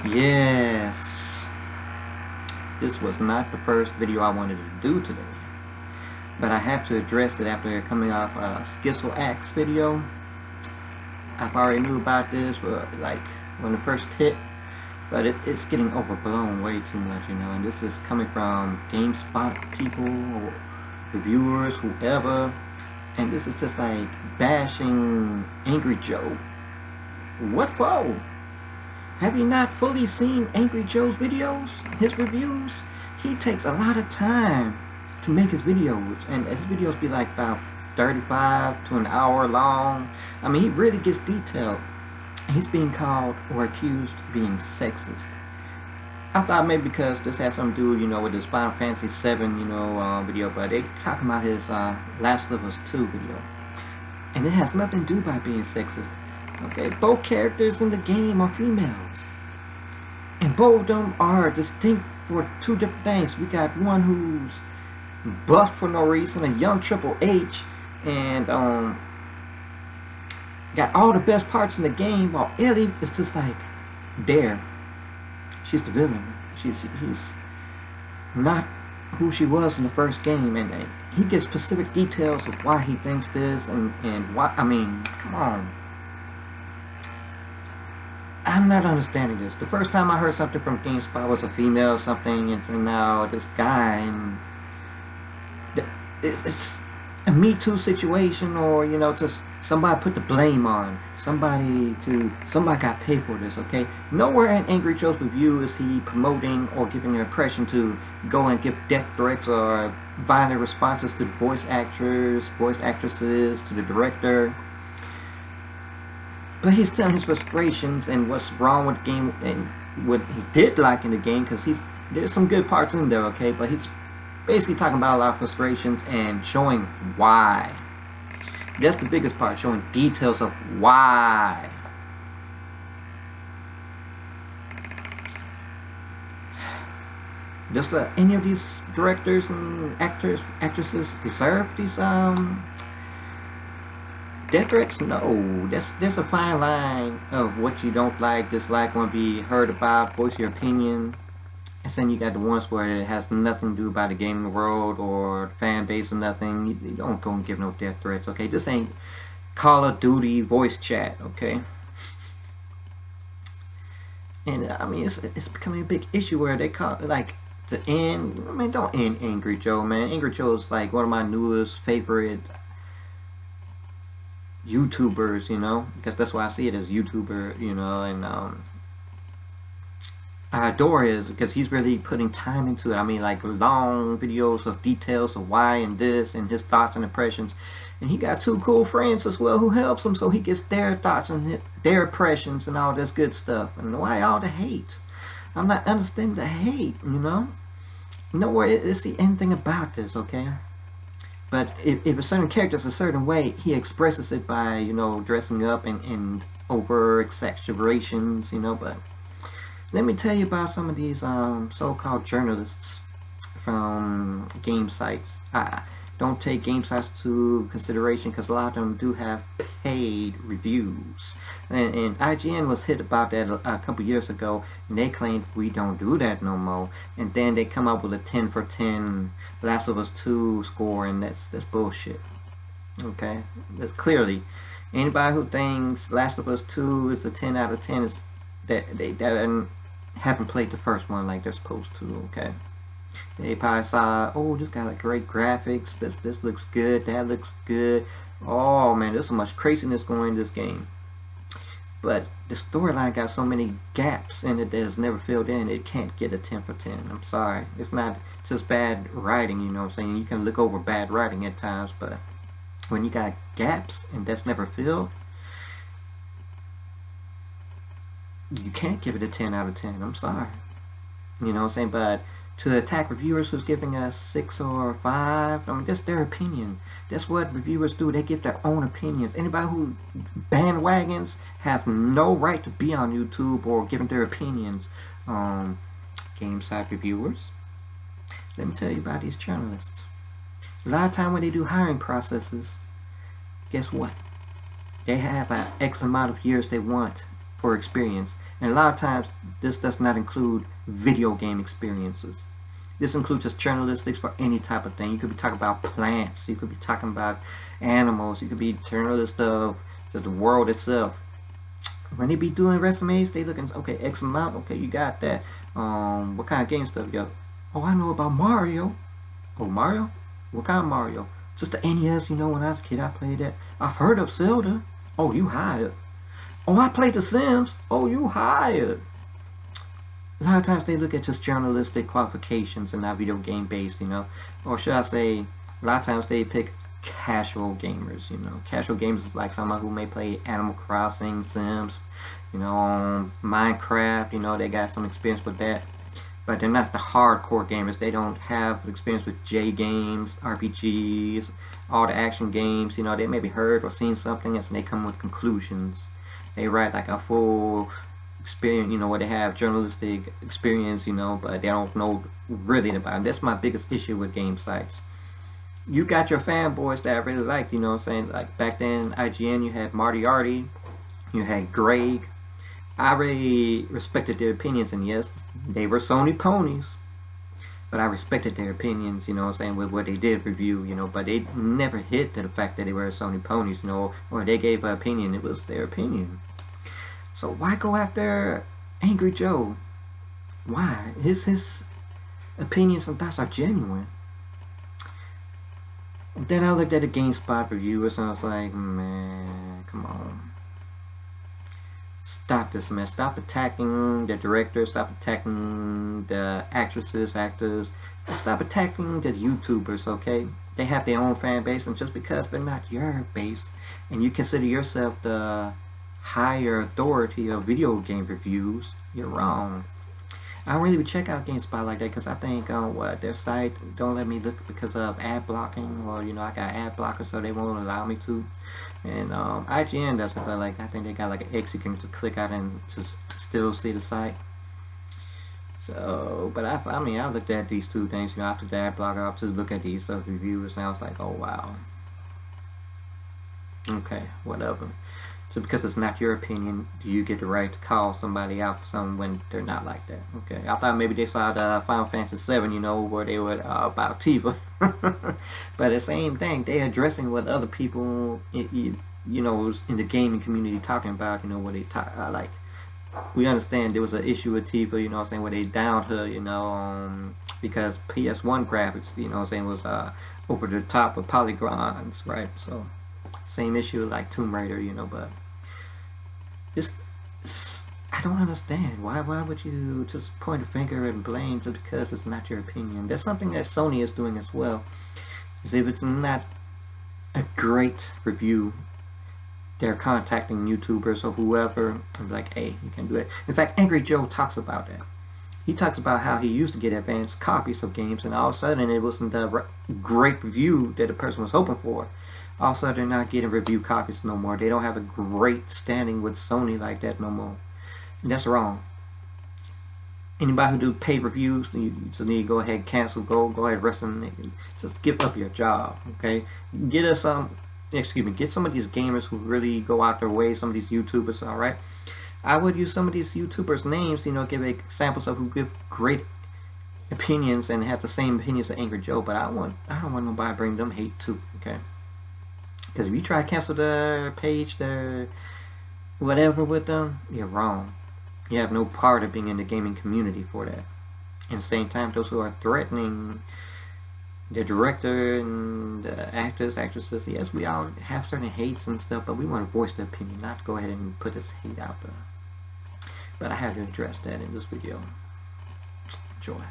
Yes, this was not the first video I wanted to do today, but I have to address it after coming off a Skizzle Axe video. I've already knew about this, like when it first hit, but it's getting overblown way too much, you know. And this is coming from GameSpot people or reviewers, whoever, and this is just like bashing AngryJoe. What for? Have you not fully seen AngryJoe's videos, his reviews? He takes a lot of time to make his videos, and his videos be like about 35 to an hour long. I mean, he really gets detailed. He's being called or accused of being sexist. I thought maybe because this has something to do, you know, with his Final Fantasy 7, you know, video, but they talking about his Last of Us 2 video, and it has nothing to do by being sexist. Okay, both characters in the game are females, and both of them are distinct for two different things. We got one who's buffed for no reason, a young Triple H, and got all the best parts in the game, while Ellie is just like there. She's the villain. He's not who she was in the first game, and he gives specific details of why he thinks this and why. I mean, come on. I'm not understanding this. The first time I heard something from GameSpot was a female or something, and now this guy, and it's a Me Too situation, or, you know, just somebody put the blame on somebody got paid for this. Okay, nowhere in AngryJoe's review is he promoting or giving an impression to go and give death threats or violent responses to the voice actors, voice actresses, to the director. But he's telling his frustrations and what's wrong with the game and what he did like in the game, because there's some good parts in there, okay? But he's basically talking about a lot of frustrations and showing why. That's the biggest part, showing details of why. Does any of these directors and actresses deserve these death threats? No. There's a fine line of what you don't like, dislike, want to be heard about, voice your opinion. And then you got the ones where it has nothing to do about the gaming world or fan base or nothing. You don't go and give no death threats, okay? This ain't Call of Duty voice chat, okay? And I mean, it's becoming a big issue where they call it like to end. I mean, don't end AngryJoe, man. AngryJoe is like one of my newest favorite YouTubers, you know, because that's why I see it as YouTuber, you know, and I adore his, because he's really putting time into it. I mean, like long videos of details of why and this and his thoughts and impressions, and he got two cool friends as well who helps him, so he gets their thoughts and their impressions and all this good stuff. And why all the hate? I'm not understanding the hate, you know. Nowhere is see anything about this, okay? But if a certain character is a certain way, he expresses it by, you know, dressing up and over exaggerations, you know. But let me tell you about some of these so-called journalists from game sites. Don't take game sites to consideration, because a lot of them do have paid reviews. And IGN was hit about that a couple years ago, and they claimed we don't do that no more. And then they come up with a 10 for 10 Last of Us 2 score, and that's bullshit. Okay, that's clearly anybody who thinks Last of Us 2 is a 10 out of 10 is that they haven't played the first one like they're supposed to. Okay. They probably saw, oh, this got like great graphics, this looks good, that looks good, oh man, there's so much craziness going in this game. But the storyline got so many gaps in it that it's never filled in, it can't get a 10 for 10. I'm sorry. It's not just bad writing, you know what I'm saying? You can look over bad writing at times, but when you got gaps and that's never filled, you can't give it a 10 out of 10. I'm sorry. You know what I'm saying? But to attack reviewers who's giving us 6 or 5, I mean, that's their opinion. That's what reviewers do. They give their own opinions. Anybody who bandwagons have no right to be on YouTube or giving their opinions on game site reviewers. Let me tell you about these journalists. A lot of time when they do hiring processes, guess what? They have an X amount of years they want or experience. And a lot of times this does not include video game experiences. This includes just journalistics for any type of thing. You could be talking about plants, you could be talking about animals, you could be journalist of the world itself. When they be doing resumes, they looking, okay, X amount, okay, you got that. What kind of game stuff you got? Oh, I know about Mario. Oh, Mario? What kind of Mario? Just the NES, you know, when I was a kid I played that. I've heard of Zelda. Oh, you hired. Oh, I played The Sims. Oh, you hired. A lot of times they look at just journalistic qualifications and not video game based, you know. Or should I say, a lot of times they pick casual gamers, you know. Casual gamers is like someone who may play Animal Crossing, Sims, you know, Minecraft, you know, they got some experience with that. But they're not the hardcore gamers. They don't have experience with J games, RPGs, all the action games, you know. They maybe heard or seen something else and they come with conclusions. They write like a full experience, you know, where they have journalistic experience, you know, but they don't know really about it. That's my biggest issue with game sites. You got your fanboys that I really like, you know what I'm saying? Like back then, IGN, you had Marty Arty, you had Greg. I really respected their opinions, and yes, they were Sony ponies, but I respected their opinions, you know what I'm saying, with what they did review, you know, but they never hit to the fact that they were Sony ponies, you know, or they gave an opinion, it was their opinion. So why go after AngryJoe? Why? His opinions and thoughts are genuine. Then I looked at the GameSpot reviewers and I was like, man, come on. Stop this mess. Stop attacking the director. Stop attacking the actresses, actors. Stop attacking the YouTubers, okay? They have their own fan base, and just because they're not your base and you consider yourself the higher authority of video game reviews, you're wrong. I don't really check out GameSpot like that because I think their site don't let me look because of ad blocking, or you know, I got ad blockers so they won't allow me to. And IGN does it, but like I think they got like an X you can just click out and just still see the site. So, but I mean I looked at these two things, you know, after the ad blocker, up to look at these reviewers, and I was like, oh wow. Okay, whatever. So because it's not your opinion, do you get the right to call somebody out for something when they're not like that? Okay, I thought maybe they saw the Final Fantasy VII, you know, where they were about Tifa. But the same thing, they addressing what other people, you know, in the gaming community talking about, you know, what they talk like. We understand there was an issue with Tifa, you know what I'm saying, where they downed her, you know, because PS1 graphics, you know what I'm saying, was over the top with polygons, right? So, same issue like Tomb Raider, you know, but I don't understand. Why would you just point a finger and blame just because it's not your opinion? There's something that Sony is doing as well. Is if it's not a great review, they're contacting YouTubers or whoever and be like, hey, you can do it. In fact, AngryJoe talks about that. He talks about how he used to get advanced copies of games, and all of a sudden it wasn't the great review that the person was hoping for. Also, they're not getting review copies no more. They don't have a great standing with Sony like that no more. And that's wrong. Anybody who do paid reviews, you just need to go ahead and cancel. Go ahead, rest and just give up your job. Okay, get us get some of these gamers who really go out their way. Some of these YouTubers, all right. I would use some of these YouTubers' names, you know, give examples of who give great opinions and have the same opinions as AngryJoe. But I don't want nobody to bring them hate too. Okay. Because if you try to cancel their page, their whatever with them, you're wrong. You have no part of being in the gaming community for that. At the same time, those who are threatening the director and the actors, actresses, yes, we all have certain hates and stuff, but we want to voice the opinion, not go ahead and put this hate out there. But I had to address that in this video. Enjoy.